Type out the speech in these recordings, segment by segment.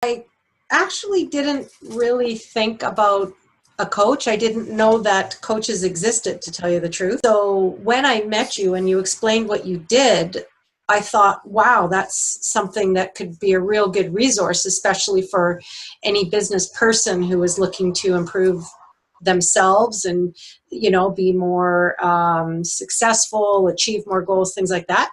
I actually didn't really think about a coach. I didn't know that coaches existed, to tell you the truth. So when I met you and you explained what you did, I thought, wow, that's something that could be a real good resource, especially for any business person who is looking to improve themselves and, you know, be more successful, achieve more goals, things like that.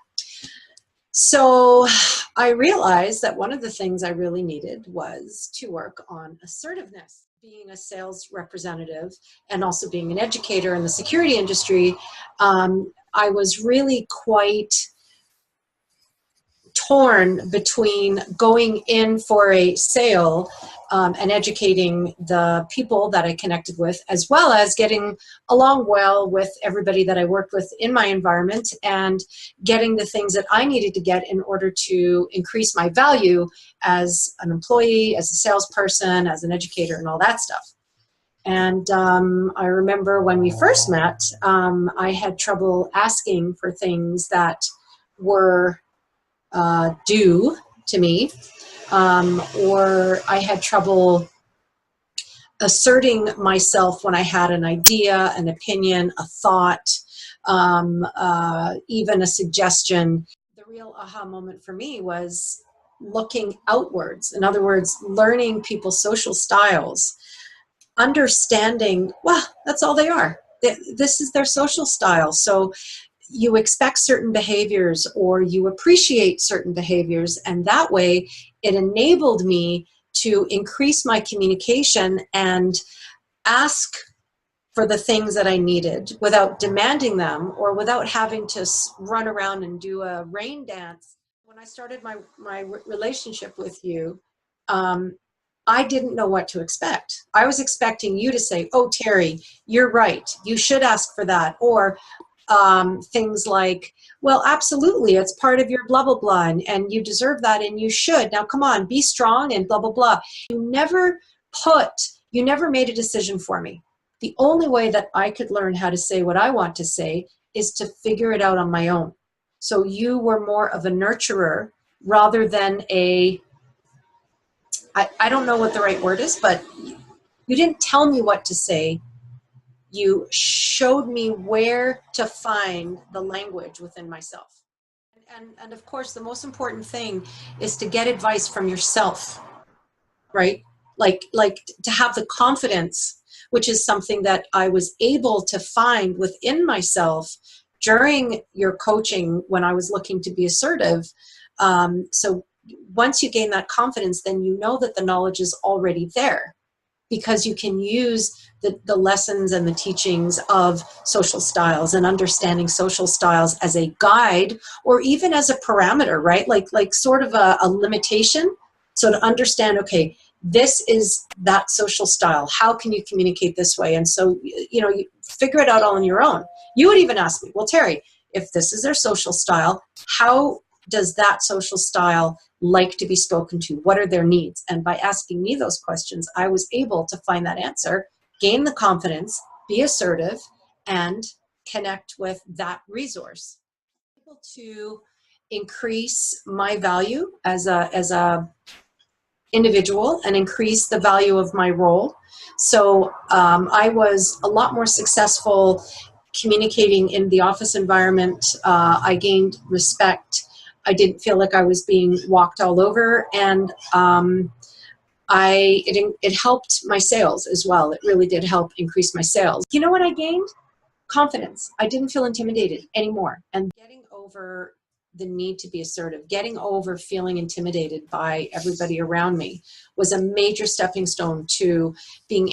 So I realized that one of the things I really needed was to work on assertiveness. Being a sales representative and also being an educator in the security industry, I was really quite torn between going in for a sale and educating the people that I connected with, as well as getting along well with everybody that I worked with in my environment and getting the things that I needed to get in order to increase my value as an employee, as a salesperson, as an educator, and all that stuff. And I remember when we first met, I had trouble asking for things that were due to me, or I had trouble asserting myself when I had an idea, an opinion, a thought, even a suggestion. The real aha moment for me was looking outwards. In other words, learning people's social styles, understanding, well, that's all they are. This is their social style. So you expect certain behaviors or you appreciate certain behaviors, and that way it enabled me to increase my communication and ask for the things that I needed without demanding them or without having to run around and do a rain dance. When I started my relationship with you, I didn't know what to expect. I was expecting you to say, oh, Teri, you're right, you should ask for that. Or things like, well, absolutely, it's part of your blah, blah, blah, and you deserve that and you should. Now, come on, be strong and blah, blah, blah. You never made a decision for me. The only way that I could learn how to say what I want to say is to figure it out on my own. So you were more of a nurturer rather than I don't know what the right word is, but you didn't tell me what to say. You showed me where to find the language within myself. And of course, the most important thing is to get advice from yourself, right? Like to have the confidence, which is something that I was able to find within myself during your coaching when I was looking to be assertive. So once you gain that confidence, then you know that the knowledge is already there, because you can use the lessons and the teachings of social styles and understanding social styles as a guide or even as a parameter, right? Like sort of a limitation. So to understand, okay, this is that social style. How can you communicate this way? And so, you know, you figure it out all on your own. You would even ask me, well, Teri, if this is their social style, how does that social style like to be spoken to? What are their needs? And by asking me those questions, I was able to find that answer, gain the confidence, be assertive, and connect with that resource. Able to increase my value as a individual and increase the value of my role. So I was a lot more successful communicating in the office environment. I gained respect. I didn't feel like I was being walked all over, and it helped my sales as well. It really did help increase my sales. You know what I gained? Confidence. I didn't feel intimidated anymore. And getting over the need to be assertive, getting over feeling intimidated by everybody around me was a major stepping stone to being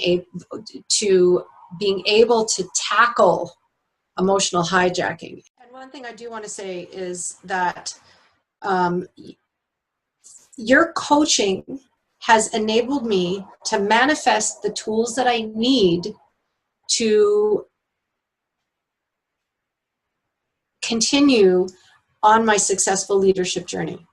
able to tackle emotional hijacking. And one thing I do want to say is that your coaching has enabled me to manifest the tools that I need to continue on my successful leadership journey.